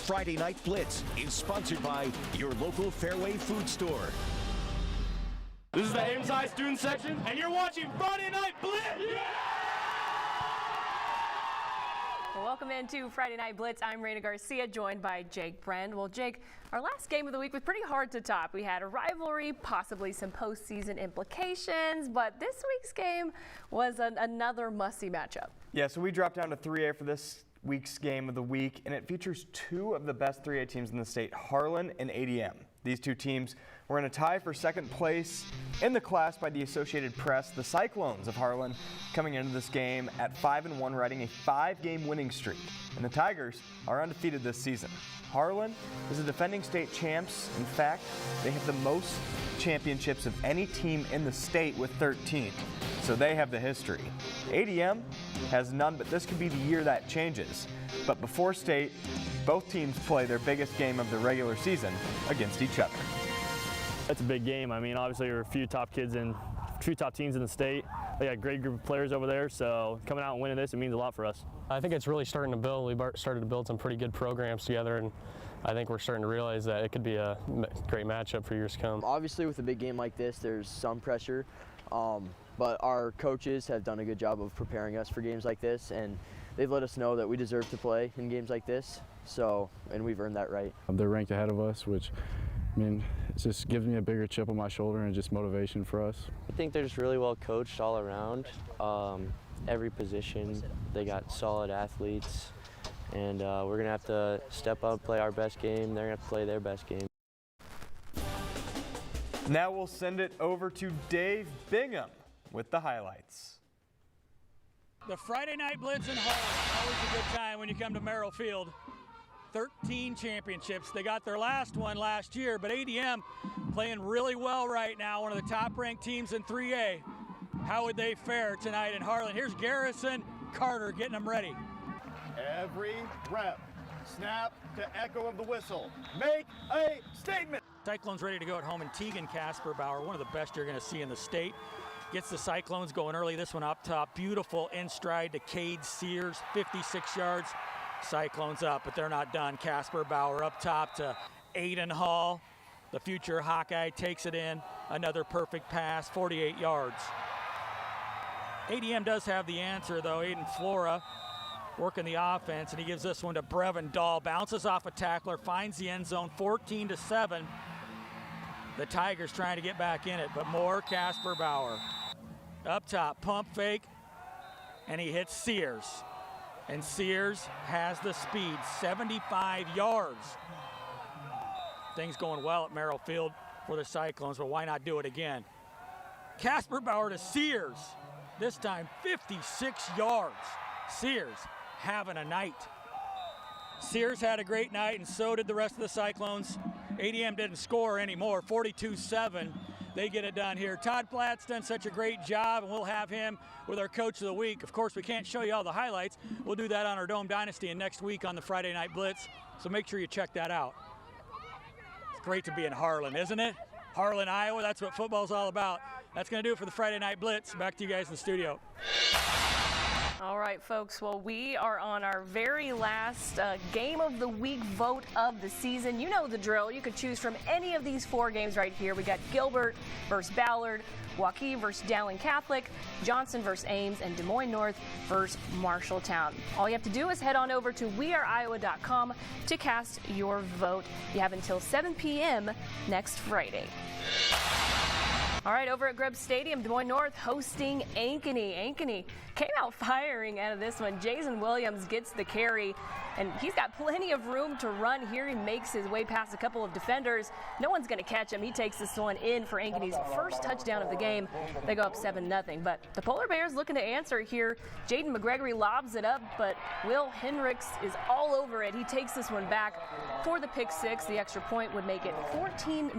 Friday Night Blitz is sponsored by your local Fairway food store. This is the Ames High student section, and you're watching Friday Night Blitz! Yeah! Welcome into Friday Night Blitz. I'm Raina Garcia, joined by Jake Brand. Well, Jake, our last game of the week was pretty hard to top. We had a rivalry, possibly some postseason implications, but this week's game was another must-see matchup. Yeah, so we dropped down to 3A for this week's game of the week, and it features two of the best 3A teams in the state, Harlan and ADM. These two teams were in a tie for second place in the class by the Associated Press. The Cyclones of Harlan coming into this game at 5-1, riding a 5-game winning streak. And the Tigers are undefeated this season. Harlan is the defending state champs. In fact, they have the most championships of any team in the state with 13. So they have the history. ADM has none, but this could be the year that changes. But before state, both teams play their biggest game of the regular season against each other. It's a big game. I mean, obviously there are a few top teams in the state. They got a great group of players over there, so coming out and winning this, it means a lot for us. I think it's really starting to build. We started to build some pretty good programs together, and I think we're starting to realize that it could be a great matchup for years to come. Obviously, with a big game like this, there's some pressure, but our coaches have done a good job of preparing us for games like this, and they've let us know that we deserve to play in games like this, and we've earned that right. They're ranked ahead of us, which, I mean, it just gives me a bigger chip on my shoulder and just motivation for us. I think they're just really well coached all around. Every position, they got solid athletes, and we're going to have to step up, play our best game. They're going to have to play their best game. Now we'll send it over to Dave Bingham with the highlights. The Friday Night Blitz in Harlan, always a good time when you come to Merrill Field. 13 championships. They got their last one last year, but ADM playing really well right now, one of the top-ranked teams in 3A. How would they fare tonight in Harlan? Here's Garrison Carter getting them ready. Every rep, snap to echo of the whistle. Make a statement. Cyclones ready to go at home, and Tegan Kasper-Bauer, one of the best you're going to see in the state. Gets the Cyclones going early. This one up top. Beautiful in stride to Cade Sears, 56 yards. Cyclones up, but they're not done. Kasper-Bauer up top to Aiden Hall. The future Hawkeye takes it in. Another perfect pass, 48 yards. ADM does have the answer, though. Aiden Flora working the offense, and he gives this one to Brevin Dahl. Bounces off a tackler, finds the end zone, 14-7. The Tigers trying to get back in it, but more Kasper-Bauer. Up top, pump fake, and he hits Sears. And Sears has the speed, 75 yards. Things going well at Merrill Field for the Cyclones, but why not do it again? Kasper-Bauer to Sears. This time 56 yards. Sears having a night. Sears had a great night, and so did the rest of the Cyclones. ADM didn't score anymore, 42-7. They get it done here. Todd Platt's done such a great job, and we'll have him with our Coach of the Week. Of course, we can't show you all the highlights. We'll do that on our Dome Dynasty and next week on the Friday Night Blitz, so make sure you check that out. It's great to be in Harlan, isn't it? Harlan, Iowa, that's what football's all about. That's going to do it for the Friday Night Blitz. Back to you guys in the studio. All right, folks. Well, we are on our very last game of the week vote of the season. You know the drill. You could choose from any of these 4 games right here. We got Gilbert versus Ballard, Waukee versus Dowling Catholic, Johnson versus Ames, and Des Moines North versus Marshalltown. All you have to do is head on over to weareiowa.com to cast your vote. You have until 7 p.m. next Friday. All right, over at Grubb Stadium, Des Moines North hosting Ankeny. Ankeny came out firing out of this one. Jason Williams gets the carry, and he's got plenty of room to run here. He makes his way past a couple of defenders. No one's going to catch him. He takes this one in for Ankeny's first touchdown of the game. They go up 7-0. But the Polar Bears looking to answer here. Jaden McGregory lobs it up, but Will Hendricks is all over it. He takes this one back for the pick 6. The extra point would make it 14-0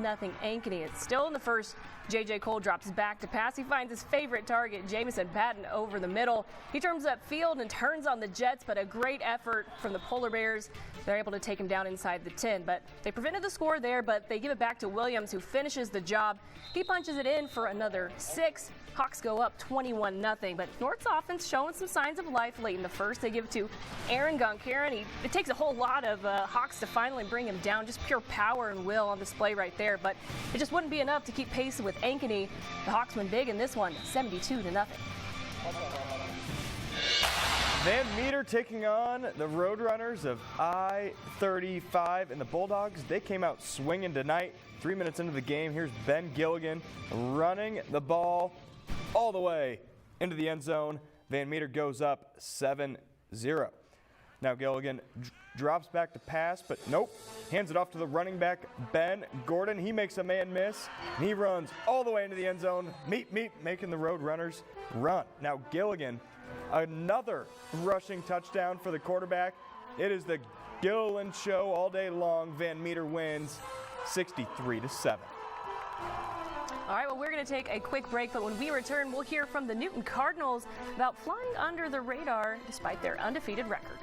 Ankeny. It's still in the first. J.J. J. Cole drops back to pass. He finds his favorite target, Jamison Patton, over the middle. He turns upfield and turns on the Jets, but a great effort from the Polar Bears. They're able to take him down inside the 10, but they prevented the score there, but they give it back to Williams, who finishes the job. He punches it in for another 6. Hawks go up 21-0, but North's offense showing some signs of life late in the first. They give it to Aaron Gonkaran. It takes a whole lot of Hawks to finally bring him down. Just pure power and will on display right there, but it just wouldn't be enough to keep pace with Ankeny. The Hawks win big in this one, 72-0. Van Meter taking on the Roadrunners of I-35, and the Bulldogs, they came out swinging tonight. 3 minutes into the game, here's Ben Gilligan running the ball all the way into the end zone. Van Meter goes up 7-0. Now Gilligan drops back to pass, but nope. Hands it off to the running back, Ben Gordon. He makes a man miss, and he runs all the way into the end zone. Making the Roadrunners run. Now Gilligan, another rushing touchdown for the quarterback. It is the Gilliland show all day long. Van Meter wins 63-7. All right, well, we're going to take a quick break, but when we return, we'll hear from the Newton Cardinals about flying under the radar despite their undefeated record.